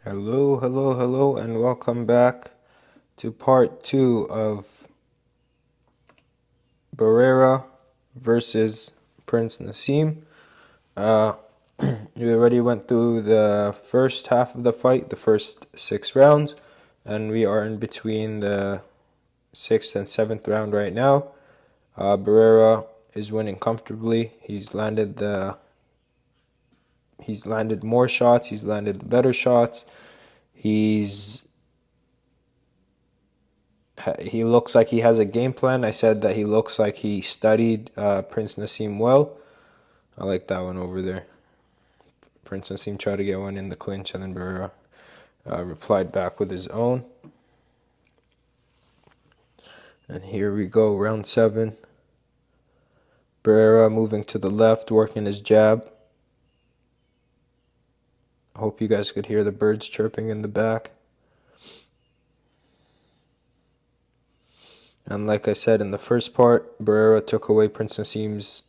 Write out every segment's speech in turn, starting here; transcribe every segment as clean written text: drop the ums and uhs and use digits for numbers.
Hello, hello, hello, and welcome back to part two of Barrera versus Prince Naseem. Uh, we already went through the first half of the fight, the first 6 rounds, and we are in between the sixth and seventh round right now. Barrera is winning comfortably. He's landed more shots. He's landed the better shots. He looks like he has a game plan. I said that he looks like he studied Prince Naseem well. I like that one over there. Prince Naseem tried to get one in the clinch, and then Barrera replied back with his own. And here we go, round 7. Barrera moving to the left, working his jab. I hope you guys could hear the birds chirping in the back. And like I said in the first part, Barrera took away Prince Naseem's,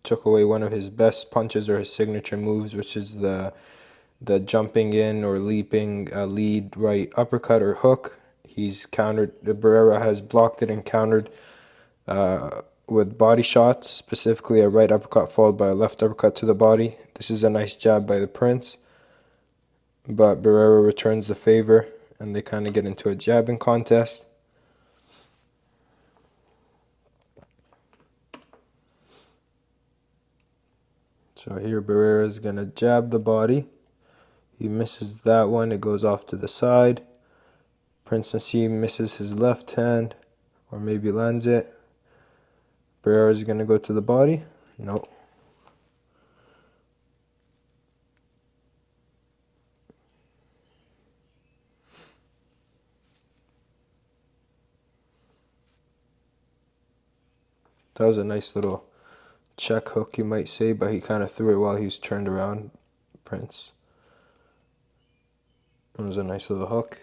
took away one of his best punches or his signature moves, which is the jumping in or leaping lead right uppercut or hook. He's countered. Barrera has blocked it and countered with body shots, specifically a right uppercut followed by a left uppercut to the body. This is a nice jab by the Prince, but Barrera returns the favor, and they kind of get into a jabbing contest. So here Barrera is going to jab the body. He misses that one. It goes off to the side. Prince Naseem misses his left hand, or maybe lands it. Barrera is going to go to the body. No. That was a nice little check hook, you might say, but he kind of threw it while he was turned around, Prince. It was a nice little hook.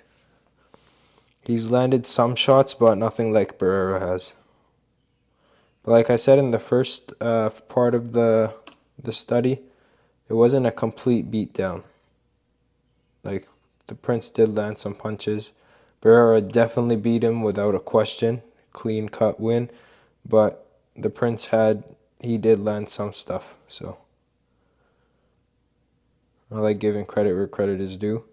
He's landed some shots, but nothing like Barrera has. But like I said in the first part of the study, it wasn't a complete beatdown. Like, the Prince did land some punches. Barrera definitely beat him without a question. Clean cut win. But the Prince he did land some stuff. So I like giving credit where credit is due.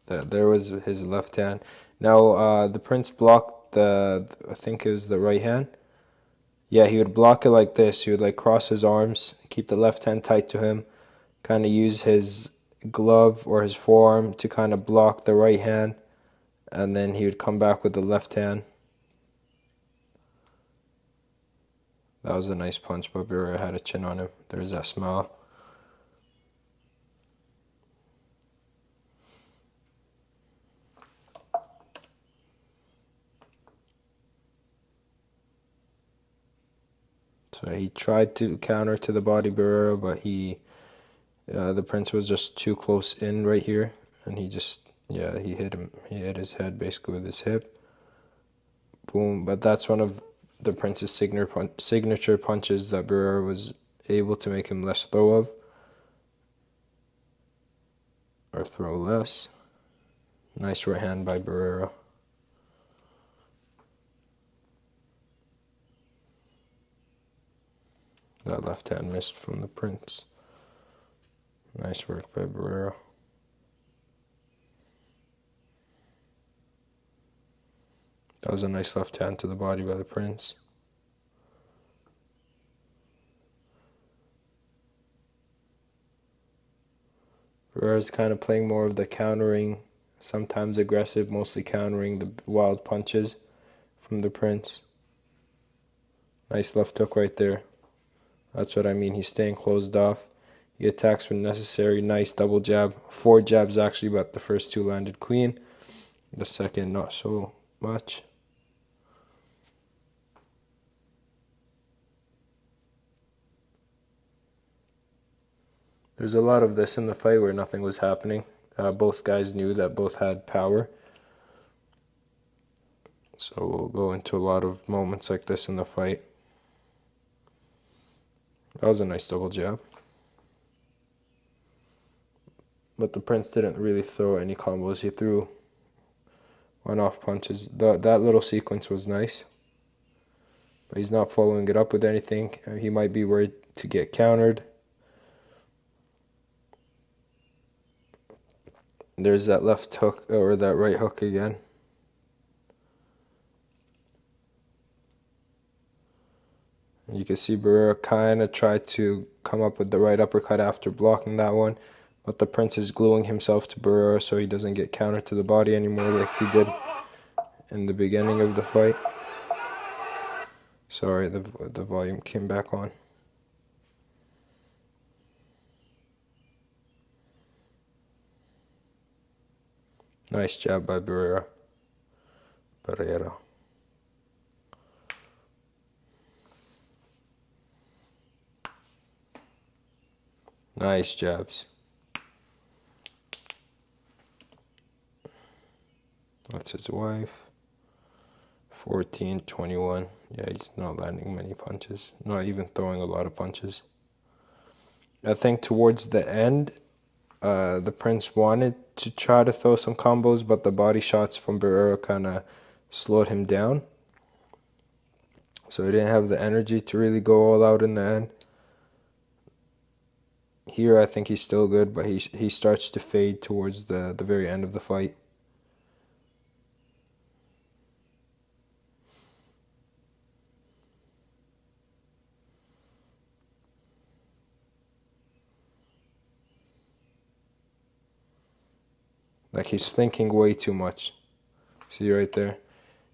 There was his left hand. Now, the Prince blocked I think it was the right hand. Yeah, he would block it like this. He would like cross his arms, keep the left hand tight to him, kind of use his glove or his forearm to kind of block the right hand, and then he would come back with the left hand. That was a nice punch, but Barrera had a chin on him. There's that smile. So he tried to counter to the body Barrera, but the Prince was just too close in right here, and he hit him. He hit his head basically with his hip. Boom. But that's one of the Prince's signature punches that Barrera was able to make him less throw of, or throw less. Nice right hand by Barrera. That left hand missed from the Prince. Nice work by Barrera. That was a nice left hand to the body by the Prince. Barrera's kind of playing more of the countering, sometimes aggressive, mostly countering the wild punches from the Prince. Nice left hook right there. That's what I mean. He's staying closed off. He attacks when necessary. Nice double jab. 4 jabs actually, but the first 2 landed clean. The second, not so much. There's a lot of this in the fight where nothing was happening. Both guys knew that both had power. So we'll go into a lot of moments like this in the fight. That was a nice double jab. But the Prince didn't really throw any combos. He threw one-off punches. That little sequence was nice. But he's not following it up with anything. He might be worried to get countered. There's that left hook, or that right hook again. And you can see Barrera kind of tried to come up with the right uppercut after blocking that one. But the Prince is gluing himself to Barrera so he doesn't get countered to the body anymore like he did in the beginning of the fight. Sorry, the volume came back on. Nice jab by Barrera. Nice jabs. That's his wife. 14-21. Yeah, he's not landing many punches. Not even throwing a lot of punches. I think towards the end, the Prince wanted to try to throw some combos, but the body shots from Barrera kind of slowed him down. So he didn't have the energy to really go all out in the end. Here, I think he's still good, but he starts to fade towards the very end of the fight. Like he's thinking way too much. See right there?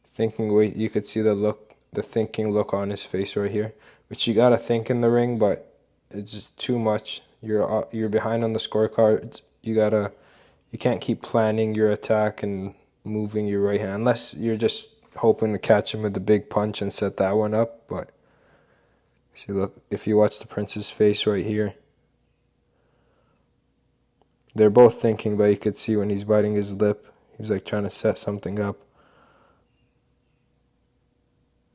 Thinking way, you could see the look, the thinking look on his face right here. Which you gotta think in the ring, but it's just too much. You're behind on the scorecards. You can't keep planning your attack and moving your right hand unless you're just hoping to catch him with the big punch and set that one up. But see, look, if you watch the Prince's face right here, they're both thinking, but you could see when he's biting his lip, he's like trying to set something up.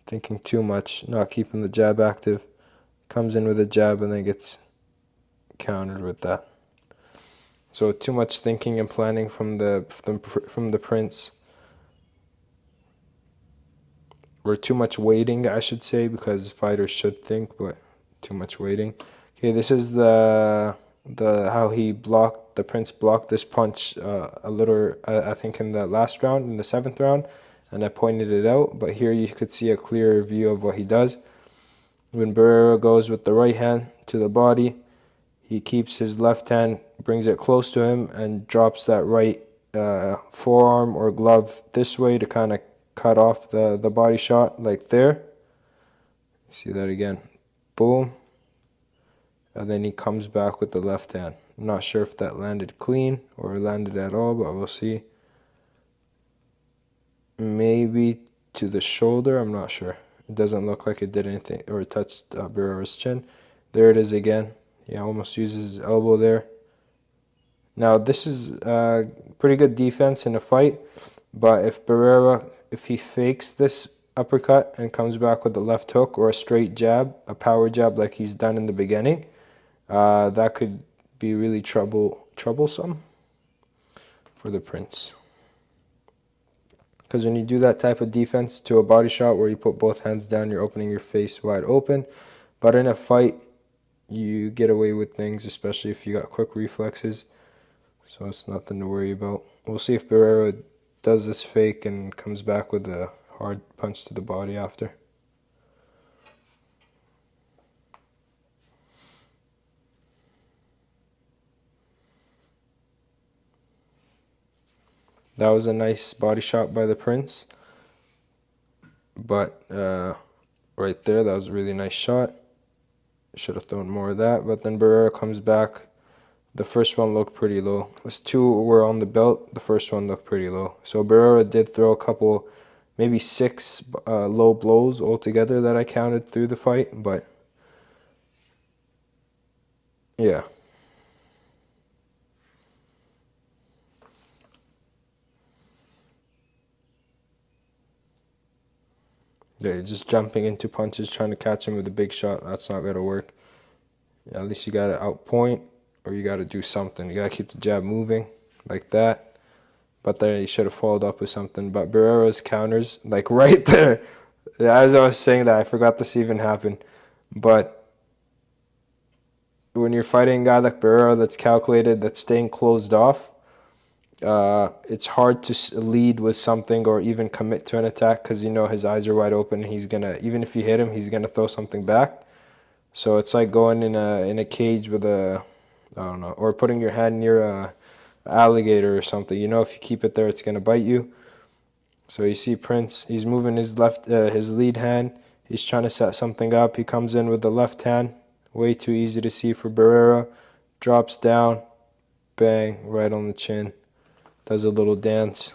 Thinking too much, not keeping the jab active. Comes in with a jab and then gets countered with that. So too much thinking and planning from the Prince. Or too much waiting, I should say, because fighters should think, but too much waiting. Okay, this is the how the Prince blocked this punch a little, I think in the last round, in the 7th round, and I pointed it out, but here you could see a clearer view of what he does. When Barrera goes with the right hand to the body, he keeps his left hand, brings it close to him, and drops that right forearm or glove this way to kind of cut off the body shot, like there. See that again. Boom. And then he comes back with the left hand. I'm not sure if that landed clean or landed at all, but we'll see. Maybe to the shoulder, I'm not sure. It doesn't look like it did anything or touched Barrera's chin. There it is again. He almost uses his elbow there. Now this is pretty good defense in a fight, but if he fakes this uppercut and comes back with the left hook or a straight jab, a power jab like he's done in the beginning, that could be really troublesome for the Prince. Because when you do that type of defense to a body shot where you put both hands down, you're opening your face wide open. But in a fight, you get away with things, especially if you got quick reflexes. So it's nothing to worry about. We'll see if Barrera does this fake and comes back with a hard punch to the body after. That was a nice body shot by the Prince. But right there, that was a really nice shot. Should have thrown more of that. But then Barrera comes back. The first one looked pretty low. As 2 were on the belt, the first one looked pretty low. So Barrera did throw a couple, maybe 6 low blows altogether that I counted through the fight. But yeah. Yeah, just jumping into punches, trying to catch him with a big shot. That's not gonna work. Yeah, at least you gotta outpoint, or you gotta do something. You gotta keep the jab moving like that. But there, you should have followed up with something. But Barrera's counters, like right there. Yeah, as I was saying that, I forgot this even happened. But when you're fighting a guy like Barrera that's calculated, that's staying closed off, it's hard to lead with something or even commit to an attack because you know his eyes are wide open and he's gonna, even if you hit him, he's gonna throw something back. So it's like going in a cage with a, I don't know, or putting your hand near a alligator or something. You know, if you keep it there, it's gonna bite you. So you see Prince, he's moving his lead hand. He's trying to set something up. He comes in with the left hand, way too easy to see for Barrera. Drops down, bang, right on the chin. Does a little dance.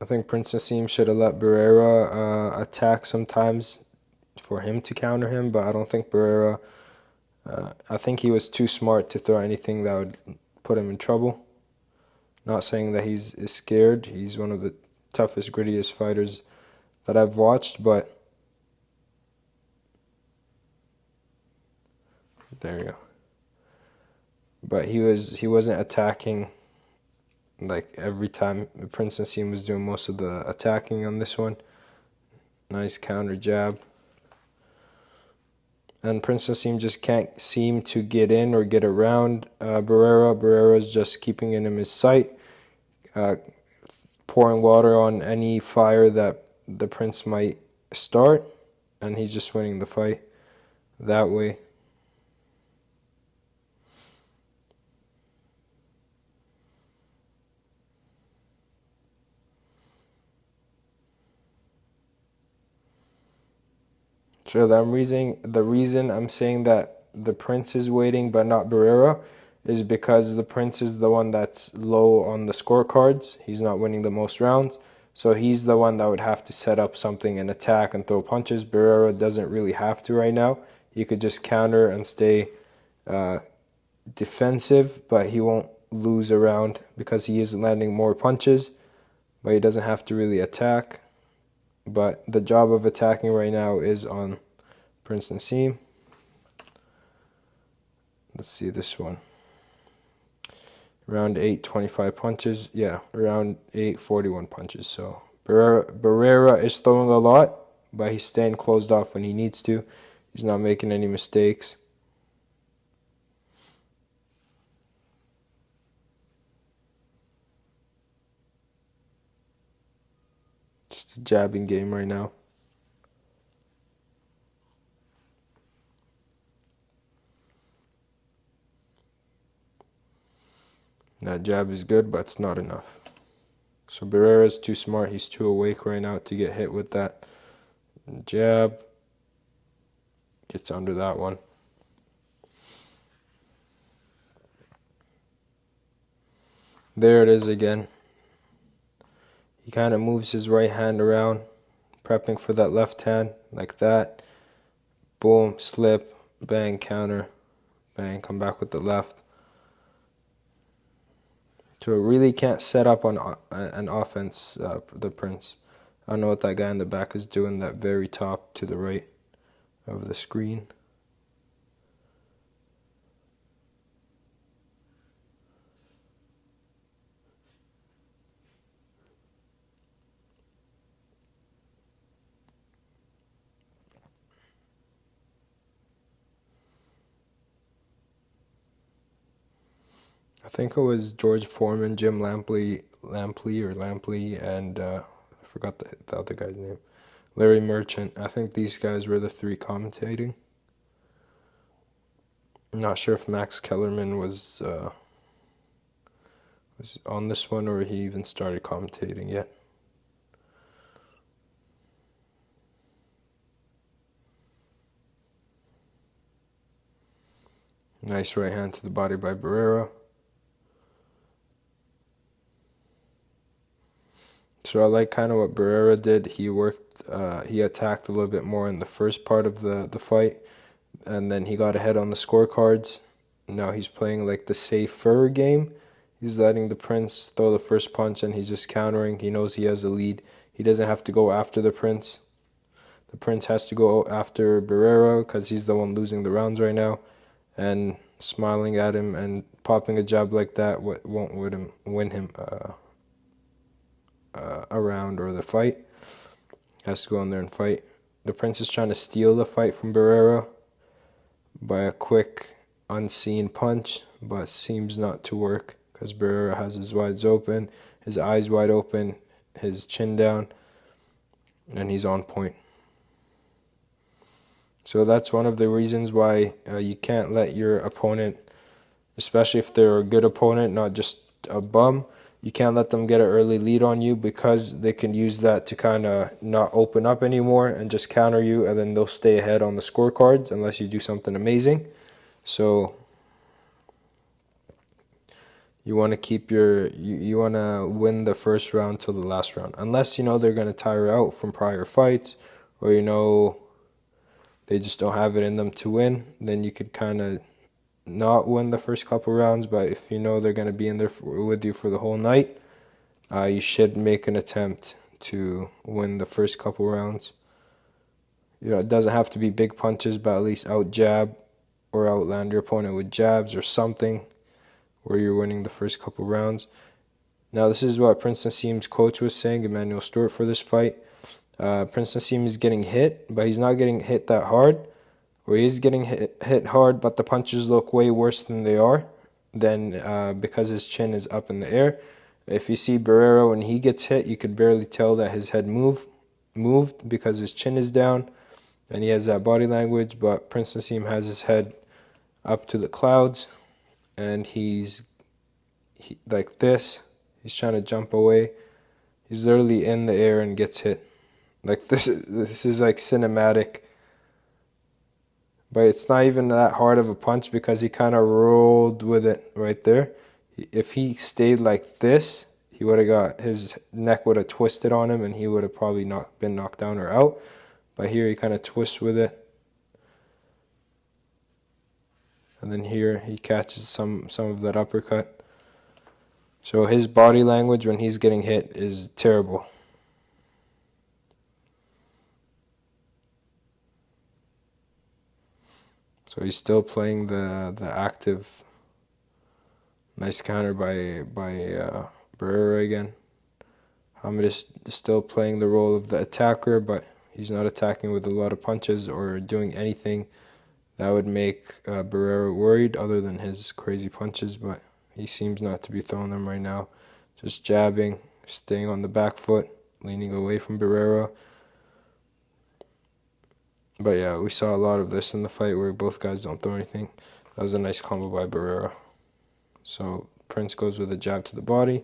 I think Prince Naseem should have let Barrera attack sometimes for him to counter him, but I don't think Barrera. I think he was too smart to throw anything that would put him in trouble. Not saying that he's scared. He's one of the toughest, grittiest fighters that I've watched, but there you go. But he wasn't attacking like every time. Prince Naseem was doing most of the attacking on this one. Nice counter jab. And Prince Naseem just can't seem to get in or get around Barrera. Barrera's just keeping it in his sight, pouring water on any fire that the Prince might start, and he's just winning the fight that way. So the reason I'm saying that the Prince is waiting but not Barrera is because the Prince is the one that's low on the scorecards. He's not winning the most rounds. So he's the one that would have to set up something and attack and throw punches. Barrera doesn't really have to right now. He could just counter and stay defensive, but he won't lose a round because he is landing more punches, but he doesn't have to really attack. But the job of attacking right now is on Prince Naseem. Let's see this one. Round 8, 25 punches. Yeah, round 8, 41 punches. So Barrera is throwing a lot, but he's staying closed off when he needs to. He's not making any mistakes. Just a jabbing game right now. That jab is good, but it's not enough. So Barrera's too smart. He's too awake right now to get hit with that jab. Gets under that one. There it is again. He kind of moves his right hand around, prepping for that left hand, like that. Boom, slip, bang, counter, bang, come back with the left. So it really can't set up on an offense, the Prince. I don't know what that guy in the back is doing, that very top to the right of the screen. I think it was George Foreman, Jim Lampley, and I forgot the other guy's name. Larry Merchant. I think these guys were the three commentating. I'm not sure if Max Kellerman was on this one or he even started commentating yet. Nice right hand to the body by Barrera. So I like kind of what Barrera did. He attacked a little bit more in the first part of the fight, and then he got ahead on the scorecards. Now he's playing like the safer game He's letting the Prince throw the first punch and he's just countering. He knows he has a lead. He doesn't have to go after the Prince. The Prince has to go after Barrera because he's the one losing the rounds right now. And smiling at him and popping a jab like that won't win him a round or the fight. Has to go in there and fight. The Prince is trying to steal the fight from Barrera by a quick, unseen punch, but seems not to work because Barrera has his eyes wide open, his chin down, and he's on point. So that's one of the reasons why you can't let your opponent, especially if they're a good opponent, not just a bum, you can't let them get an early lead on you because they can use that to kind of not open up anymore and just counter you, and then they'll stay ahead on the scorecards unless you do something amazing. So you want to keep you want to win the first round till the last round. Unless you know they're going to tire out from prior fights, or you know they just don't have it in them to win, then you could kind of not win the first couple rounds. But if you know they're going to be in there with you for the whole night, you should make an attempt to win the first couple rounds. You know, it doesn't have to be big punches, but at least out jab or outland your opponent with jabs or something where you're winning the first couple rounds. Now, this is what Prince Naseem's coach was saying, Emmanuel Stewart, for this fight. Prince Naseem is getting hit, but he's not getting hit that hard. Or he is getting hit hard, but the punches look way worse than they are. Then because his chin is up in the air. If you see Barrera, when he gets hit, you could barely tell that his head moved because his chin is down and he has that body language. But Prince Naseem has his head up to the clouds and he's like this. He's trying to jump away. He's literally in the air and gets hit. Like this is like cinematic. But it's not even that hard of a punch because he kind of rolled with it right there. If he stayed like this, he would have got, his neck would have twisted on him and he would have probably not been knocked down or out. But here he kind of twists with it. And then here he catches some of that uppercut. So his body language when he's getting hit is terrible. So he's still playing the active. Nice counter by Barrera again. Hamed is still playing the role of the attacker, but he's not attacking with a lot of punches or doing anything that would make Barrera worried other than his crazy punches, but he seems not to be throwing them right now. Just jabbing, staying on the back foot, leaning away from Barrera. But yeah, we saw a lot of this in the fight where both guys don't throw anything. That was a nice combo by Barrera. So Prince goes with a jab to the body.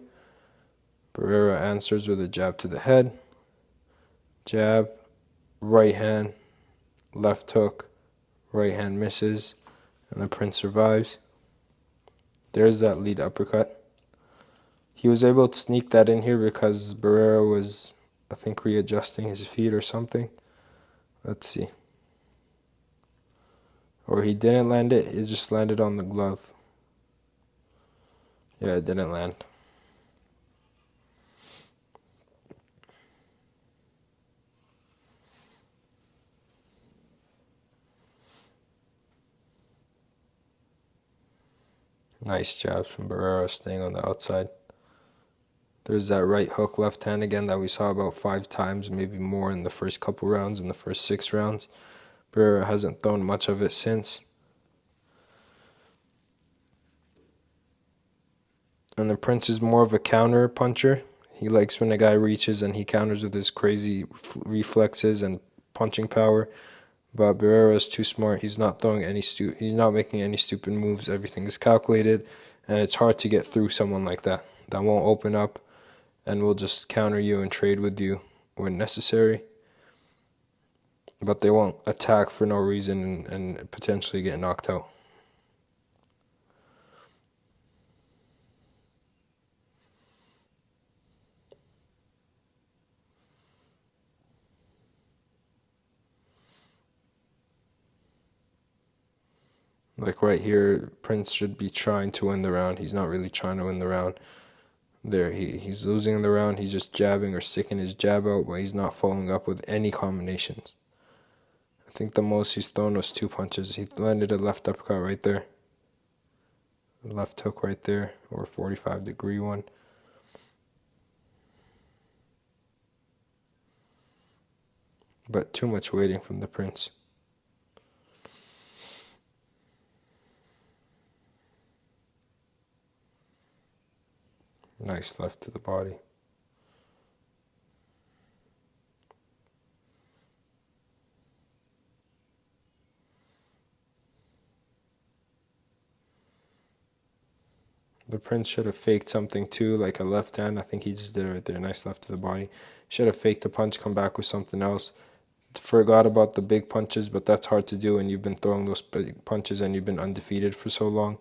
Barrera answers with a jab to the head. Jab, right hand, left hook, right hand misses, and the Prince survives. There's that lead uppercut. He was able to sneak that in here because Barrera was, I think, readjusting his feet or something. Let's see. Or he didn't land it, it just landed on the glove. Yeah, it didn't land. Nice jabs from Barrera, staying on the outside. There's that right hook left hand again that we saw about 5 times, maybe more in the first couple rounds, in the first 6 rounds. Barrera hasn't thrown much of it since. And the Prince is more of a counter puncher. He likes when a guy reaches and he counters with his crazy reflexes and punching power. But Barrera is too smart. He's not throwing any he's not making any stupid moves. Everything is calculated, and it's hard to get through someone like that. That won't open up and will just counter you and trade with you when necessary. But they won't attack for no reason and potentially get knocked out. Like right here, Prince should be trying to win the round. He's not really trying to win the round. There, he's losing the round. He's just jabbing or sticking his jab out, but he's not following up with any combinations. I think the most he's thrown was 2 punches. He landed a left uppercut right there. A left hook right there, or a 45-degree one. But too much waiting from the Prince. Nice left to the body. The Prince should have faked something too, like a left hand. I think he just did it right there. Nice left to the body. Should have faked a punch, come back with something else. Forgot about the big punches, but that's hard to do when you've been throwing those big punches and you've been undefeated for so long.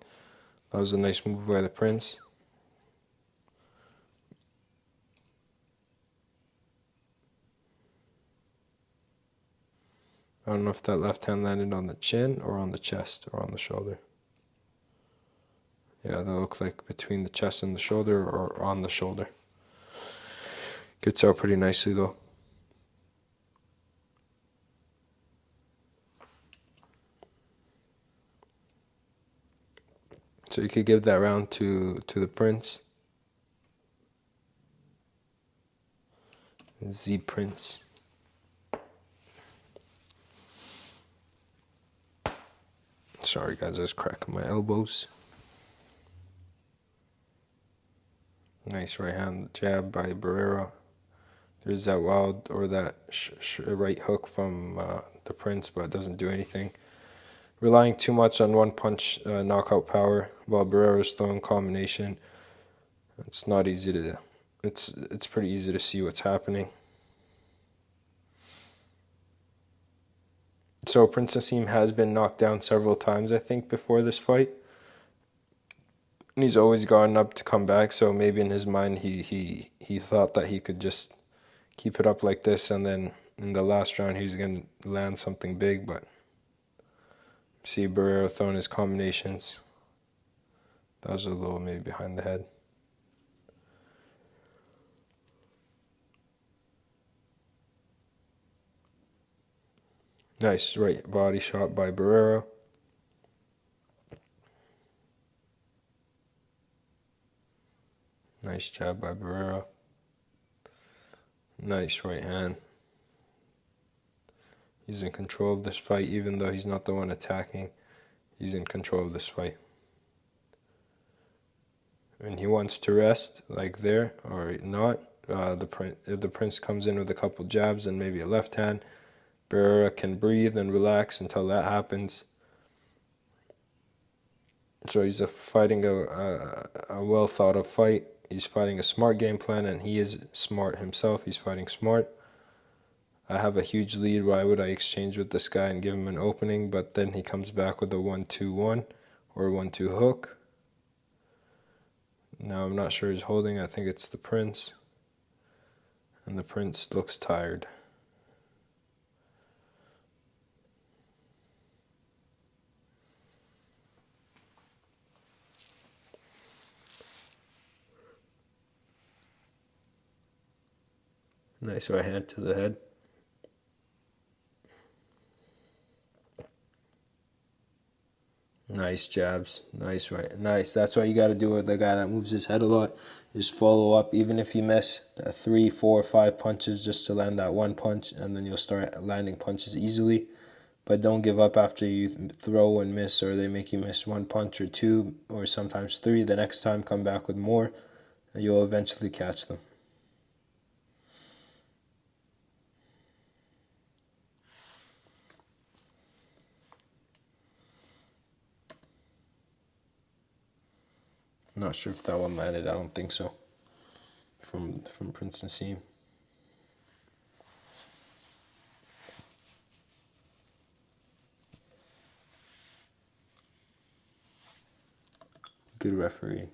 That was a nice move by the Prince. I don't know if that left hand landed on the chin or on the chest or on the shoulder. Yeah, that looks like between the chest and the shoulder or on the shoulder. Gets out pretty nicely though. So you could give that round to the Prince. Z Prince. Sorry guys, I was cracking my elbows. Nice right hand jab by Barrera. There's that wild or that right hook from the Prince, but it doesn't do anything. Relying too much on one punch knockout power while Barrera's throwing combination. It's not easy to. It's pretty easy to see what's happening. So Prince Naseem has been knocked down several times, I think, before this fight. And he's always gotten up to come back, so maybe in his mind he thought that he could just keep it up like this, and then in the last round he was going to land something big, but see Barrera throwing his combinations. That was a little maybe behind the head. Nice right body shot by Barrera. Nice jab by Barrera. Nice right hand. He's in control of this fight, even though he's not the one attacking. He's in control of this fight. And he wants to rest, like there, or not. If the Prince comes in with a couple jabs and maybe a left hand, Barrera can breathe and relax until that happens. So he's fighting a well thought of fight. He's fighting a smart game plan, and he is smart himself. He's fighting smart. I have a huge lead. Why would I exchange with this guy and give him an opening? But then he comes back with a 1-2-1 or 1-2 hook. Now I'm not sure he's holding. I think it's the Prince. And the Prince looks tired. Nice right hand to the head. Nice jabs. Nice right. Nice. That's what you got to do with the guy that moves his head a lot. Just follow up, even if you miss 3, 4, 5 punches, just to land that one punch, and then you'll start landing punches easily. But don't give up after you throw and miss, or they make you miss 1 punch or 2, or sometimes 3. The next time, come back with more, and you'll eventually catch them. Not sure if that one landed. I don't think so. From Prince Naseem. Good referee.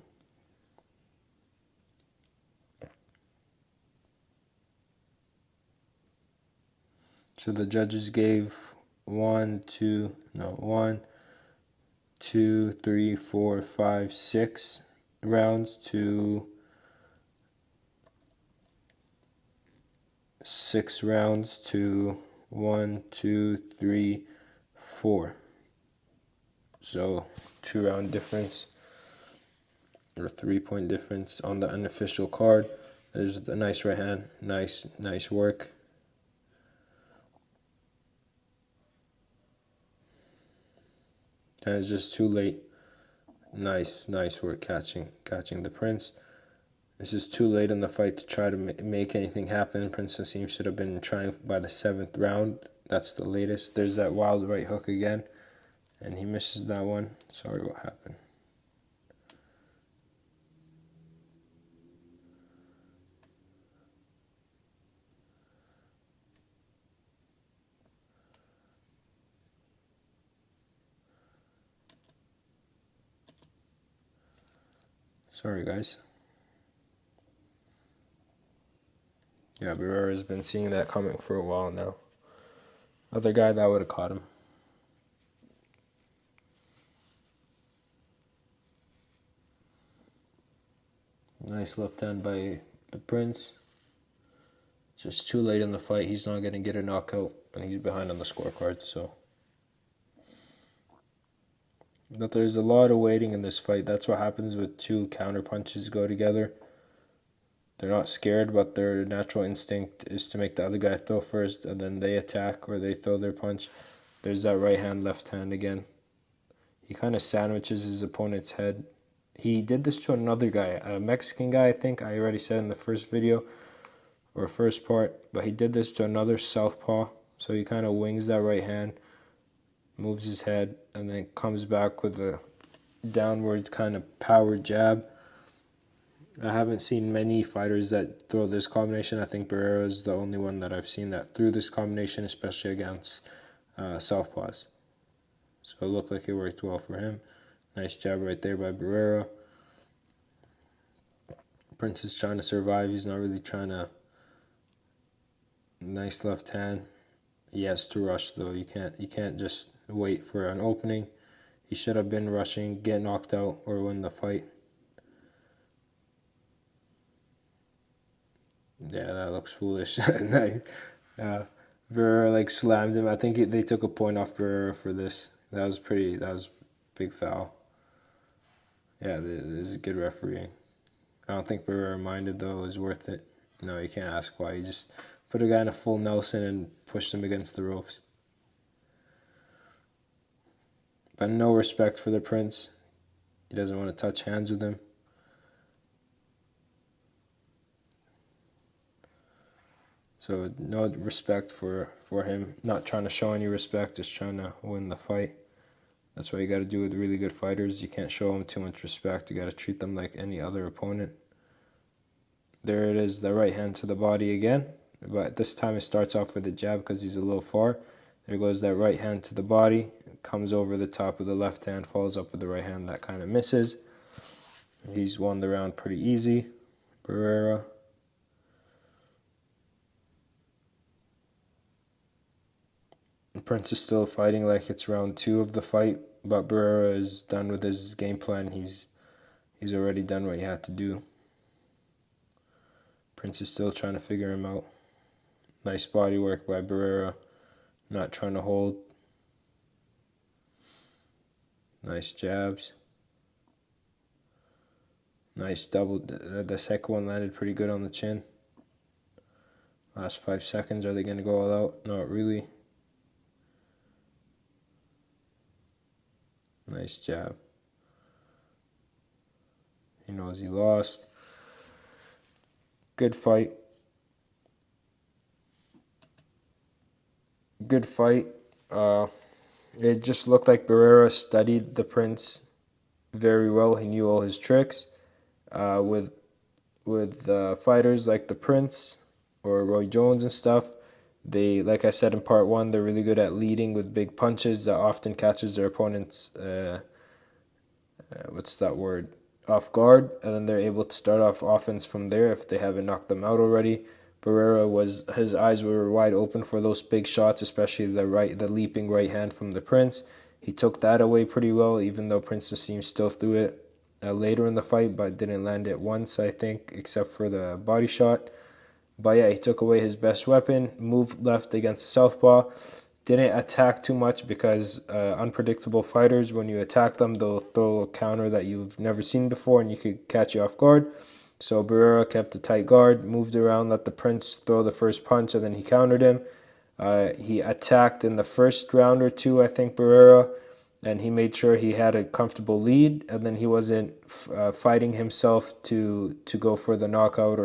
So the judges gave 1, 2, no, 1, 2, 3, 4, 5, 6 rounds to 6 rounds to 1, 2, 3, 4. So 2-round difference or 3-point difference on the unofficial card. There's the nice right hand. Nice work. And it's just too late. Nice work catching the Prince. It's just too late in the fight to try to make anything happen. Prince Naseem should have been trying by the 7th round. That's the latest. There's that wild right hook again, and he misses that one. Sorry, what happened? Sorry, guys. Yeah, Barrera's been seeing that coming for a while now. Other guy, that would have caught him. Nice left hand by the Prince. Just too late in the fight. He's not going to get a knockout, and he's behind on the scorecard, so. But there's a lot of waiting in this fight. That's what happens when two counter punches go together. They're not scared, but their natural instinct is to make the other guy throw first, and then they attack or they throw their punch. There's that right hand, left hand again. He kind of sandwiches his opponent's head. He did this to another guy, a Mexican guy, I think. I already said in the first video or first part, but he did this to another southpaw. So he kind of wings that right hand, moves his head, and then comes back with a downward kind of power jab. I haven't seen many fighters that throw this combination. I think Barrera is the only one that I've seen that threw this combination, especially against southpaws. So it looked like it worked well for him. Nice jab right there by Barrera. Prince is trying to survive. He's not really trying to. Nice left hand. He has to rush though. You can't just wait for an opening. He should have been rushing, get knocked out, or win the fight. Yeah, that looks foolish. Barrera slammed him. I think they took a point off Barrera for this. That was big foul. Yeah, this is good refereeing. I don't think Barrera minded though. It was worth it. No, you can't ask why. You just put a guy in a full Nelson and pushed him against the ropes. But no respect for the Prince. He doesn't want to touch hands with him. So no respect for him. Not trying to show any respect, just trying to win the fight. That's what you got to do with really good fighters. You can't show them too much respect. You got to treat them like any other opponent. There it is, the right hand to the body again. But this time it starts off with a jab because he's a little far. There goes that right hand to the body. Comes over the top of the left hand, follows up with the right hand. That kind of misses. He's won the round pretty easy. Barrera. Prince is still fighting like it's round 2 of the fight, but Barrera is done with his game plan. He's already done what he had to do. Prince is still trying to figure him out. Nice body work by Barrera. Not trying to hold. Nice jabs. Nice double. The second one landed pretty good on the chin. Last 5 seconds. Are they going to go all out? Not really. Nice jab. He knows he lost. Good fight. Good fight. It just looked like Barrera studied the Prince very well. He knew all his tricks. With fighters like the Prince or Roy Jones and stuff, they, like I said in part 1, they're really good at leading with big punches that often catches their opponents, off guard, and then they're able to start off offense from there if they haven't knocked them out already. Barrera his eyes were wide open for those big shots, especially the leaping right hand from the Prince. He took that away pretty well, even though Prince Naseem still threw it later in the fight, but didn't land it once, I think, except for the body shot. But yeah, he took away his best weapon, moved left against the southpaw, didn't attack too much because unpredictable fighters, when you attack them, they'll throw a counter that you've never seen before and you could catch you off guard. So Barrera kept a tight guard, moved around, let the Prince throw the first punch, and then he countered him. He attacked in the first round or two, I think, Barrera, and he made sure he had a comfortable lead, and then he wasn't fighting himself to go for the knockout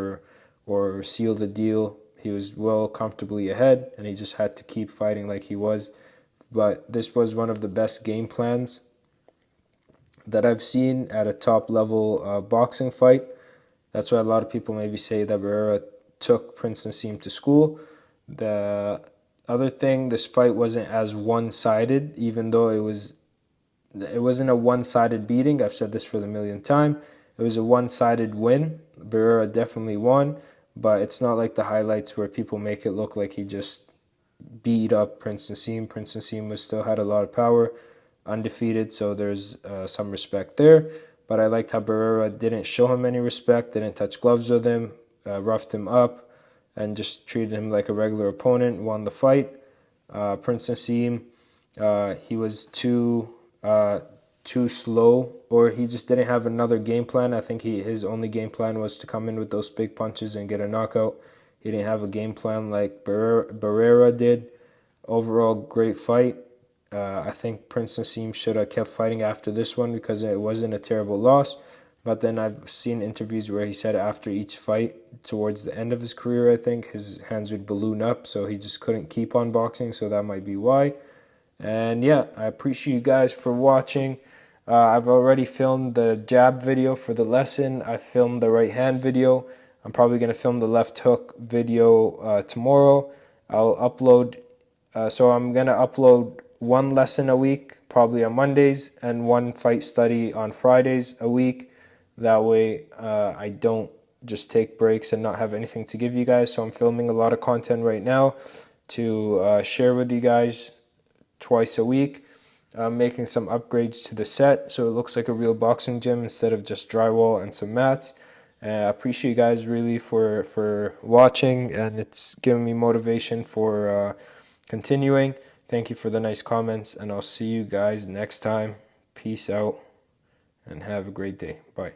or seal the deal. He was well comfortably ahead, and he just had to keep fighting like he was. But this was one of the best game plans that I've seen at a top level boxing fight. That's why a lot of people maybe say that Barrera took Prince Naseem to school. The other thing, this fight wasn't as one-sided, even though it wasn't a one-sided beating. I've said this for the millionth time. It was a one-sided win. Barrera definitely won, but it's not like the highlights where people make it look like he just beat up Prince Naseem. Prince Naseem was still had a lot of power, undefeated, so there's some respect there. But I liked how Barrera didn't show him any respect, didn't touch gloves with him, roughed him up, and just treated him like a regular opponent, won the fight. Prince Naseem, he was too slow, or he just didn't have another game plan. I think his only game plan was to come in with those big punches and get a knockout. He didn't have a game plan like Barrera did. Overall, great fight. I think Prince Naseem should have kept fighting after this one because it wasn't a terrible loss. But then I've seen interviews where he said after each fight, towards the end of his career, I think, his hands would balloon up, so he just couldn't keep on boxing, so that might be why. And yeah, I appreciate you guys for watching. I've already filmed the jab video for the lesson. I filmed the right hand video. I'm probably going to film the left hook video tomorrow. I'll upload, so I'm going to upload one lesson a week, probably on Mondays, and one fight study on Fridays a week. That way I don't just take breaks and not have anything to give you guys. So I'm filming a lot of content right now to share with you guys twice a week. I'm making some upgrades to the set so it looks like a real boxing gym instead of just drywall and some mats. I appreciate you guys really for watching, and it's giving me motivation for continuing. Thank you for the nice comments, and I'll see you guys next time. Peace out, and have a great day. Bye.